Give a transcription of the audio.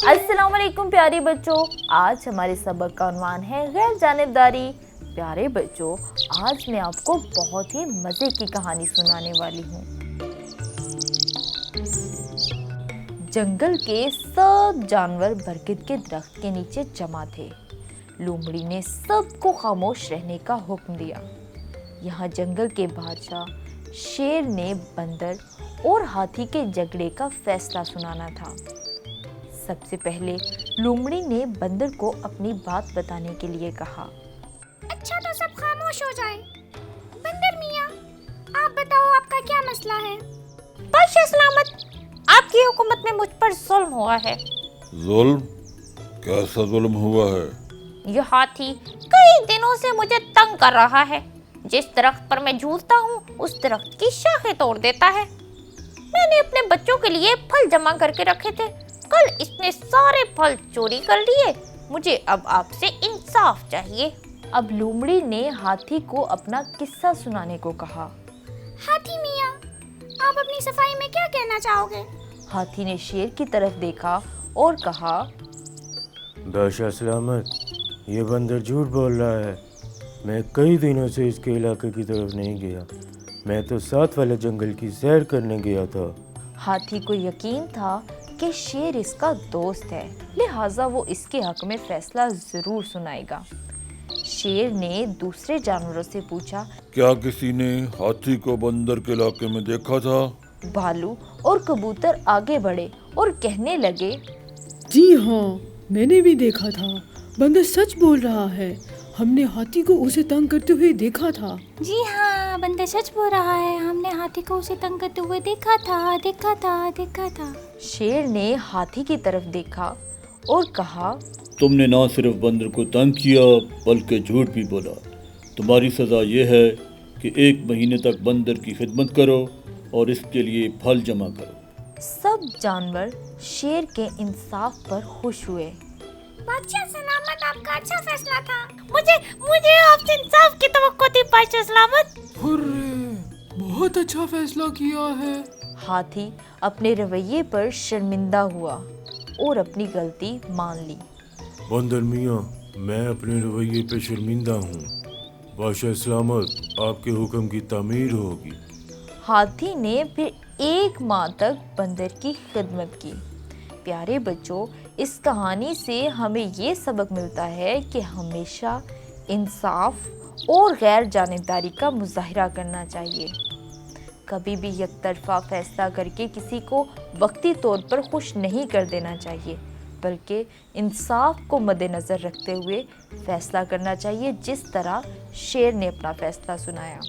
अस्सलाम वालेकुम प्यारे बच्चों, आज हमारे सबक का उन्वान है गैर जानिबदारी। प्यारे बच्चों, आज मैं आपको बहुत ही मज़े की कहानी सुनाने वाली हूँ। जंगल के सब जानवर बरगद के दरख्त के नीचे जमा थे। लोमड़ी ने सबको खामोश रहने का हुक्म दिया। यहाँ जंगल के बादशाह शेर ने बंदर और हाथी के झगड़े का फैसला सुनाना था। सबसे पहले लोमड़ी ने बंदर को अपनी बात बताने के लिए कहा। अच्छा तो सब खामोश हो जाए। बंदर मियाँ, आप बताओ आपका क्या मसला है? बादशाह सलामत, आपकी हुकूमत में मुझ पर जुल्म हुआ है। जुल्म? कैसा जुल्म हुआ है? यह हाथी कई दिनों से मुझे तंग कर रहा है। जिस दरख्त पर मैं झूलता हूँ उस दरख्त की शाखें तोड़ देता है। मैंने अपने बच्चों के लिए फल जमा करके रखे थे, कल इसने सारे फल चोरी कर लिए। मुझे अब आपसे इंसाफ चाहिए। अब लोमड़ी ने हाथी को अपना किस्सा सुनाने को कहा। हाथी मियाँ, आप अपनी सफाई में क्या कहना चाहोगे? हाथी ने शेर की तरफ देखा और कहा, बादशाह सलामत, ये बंदर झूठ बोल रहा है। मैं कई दिनों से इसके इलाके की तरफ नहीं गया। मैं तो साथ वाले जंगल की सैर करने गया था। हाथी को यकीन था कि शेर इसका दोस्त है, लिहाजा वो इसके हक में फैसला जरूर सुनाएगा। शेर ने दूसरे जानवरों से पूछा, क्या किसी ने हाथी को बंदर के इलाके में देखा था? भालू और कबूतर आगे बढ़े और कहने लगे, जी हाँ, मैंने भी देखा था। बंदर सच बोल रहा है। हमने हाथी को उसे तंग करते हुए देखा था। जी हाँ, बंदर सच बोल रहा है। हमने हाथी को उसे तंग करते हुए देखा था। शेर ने हाथी की तरफ देखा और कहा, तुमने ना सिर्फ बंदर को तंग किया बल्कि झूठ भी बोला। तुम्हारी सज़ा ये है कि 1 महीने तक बंदर की खिदमत करो और इसके लिए फल जमा करो। सब जानवर शेर के इंसाफ पर खुश हुए। बादशाह सलामत, आपका अच्छा फैसला था। मुझे आपसे इंसाफ की तवक्को थी बादशाह सलामत। हुर्रे, बहुत अच्छा फैसला किया है। हाथी अपने रवैये पर शर्मिंदा हुआ और अपनी गलती मान ली। बंदर मियाँ, मैं अपने रवैये पे शर्मिंदा हूँ। बादशाह सलामत, आपके हुक्म की तामीर होगी। हाथी ने फिर 1 माह तक बंदर की खिदमत की। प्यारे बच्चों, इस कहानी से हमें ये सबक मिलता है कि हमेशा इंसाफ और गैर जानिबदारी का मुजाहिरा करना चाहिए। कभी भी एकतरफा फैसला करके किसी को वक्ती तौर पर खुश नहीं कर देना चाहिए, बल्कि इंसाफ को मद्देनज़र रखते हुए फैसला करना चाहिए, जिस तरह शेर ने अपना फैसला सुनाया।